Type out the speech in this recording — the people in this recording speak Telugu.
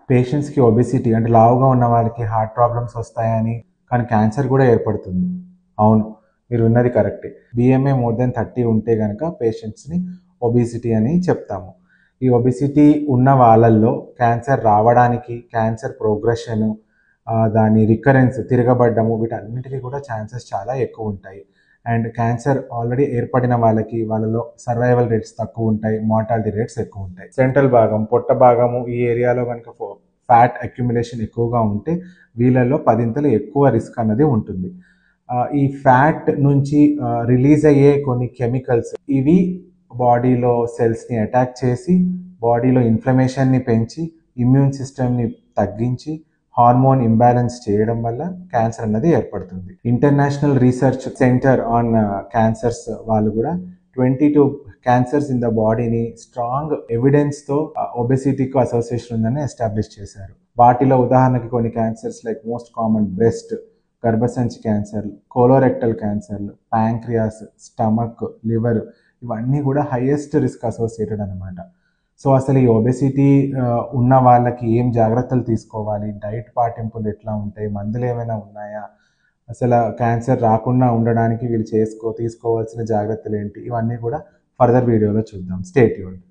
పేషెంట్స్కి ఒబెసిటీ అంటే లావుగా ఉన్న వాళ్ళకి హార్ట్ ప్రాబ్లమ్స్ వస్తాయని, కానీ క్యాన్సర్ కూడా ఏర్పడుతుంది. అవును, మీరు విన్నది కరెక్టే. బిఎంఐ మోర్ దెన్ 30 ఉంటే కనుక పేషెంట్స్ని ఒబిసిటీ అని చెప్తాము. ఈ ఒబిసిటీ ఉన్న వాళ్ళల్లో క్యాన్సర్ రావడానికి, క్యాన్సర్ ప్రోగ్రెషను, దాని రికరెన్స్, తిరగబడ్డము, వీటన్నిటికీ కూడా ఛాన్సెస్ చాలా ఎక్కువ ఉంటాయి. అండ్ క్యాన్సర్ ఆల్రెడీ ఏర్పడిన వాళ్ళకి వాళ్ళలో సర్వైవల్ రేట్స్ తక్కువ ఉంటాయి, మార్టాలిటీ రేట్స్ ఎక్కువ ఉంటాయి. సెంట్రల్ భాగం, పొట్ట భాగము, ఈ ఏరియాలో కనుక ఫ్యాట్ అక్యుములేషన్ ఎక్కువగా ఉంటే వీళ్ళలో 10 ఎక్కువ రిస్క్ అన్నది ఉంటుంది. ఈ ఫ్యాట్ నుంచి రిలీజ్ అయ్యే కొన్ని కెమికల్స్, ఇవి బాడీలో సెల్స్ని అటాక్ చేసి బాడీలో ఇన్ఫ్లమేషన్ని పెంచి ఇమ్యూన్ సిస్టమ్ని తగ్గించి హార్మోన్ ఇంబ్యాలెన్స్ చేయడం వల్ల క్యాన్సర్ అన్నది ఏర్పడుతుంది. International research centre on cancers వాళ్ళు కూడా 22 క్యాన్సర్స్ ఇన్ ద బాడీని స్ట్రాంగ్ ఎవిడెన్స్తో ఒబెసిటీకి అసోసియేషన్ ఉందని ఎస్టాబ్లిష్ చేశారు. వాటిలో ఉదాహరణకి కొన్ని cancers like most common breast, గర్భసంచి క్యాన్సర్, కోలోరెక్టల్ క్యాన్సర్లు, ప్యాంక్రియాస్, స్టమక్, లివర్, ఇవన్నీ కూడా హైయెస్ట్ రిస్క్ అసోసియేటెడ్ అనమాట. సో అసలు ఈ ఒబెసిటీ ఉన్న వాళ్ళకి ఏం జాగ్రత్తలు తీసుకోవాలి, డైట్ పాటింపులు ఎట్లా ఉంటాయి, మందులు ఏమైనా ఉన్నాయా, అసలు క్యాన్సర్ రాకుండా ఉండడానికి వీళ్ళు తీసుకోవాల్సిన జాగ్రత్తలు ఏంటి, ఇవన్నీ కూడా ఫర్దర్ వీడియోలో చూద్దాం. Stay tuned.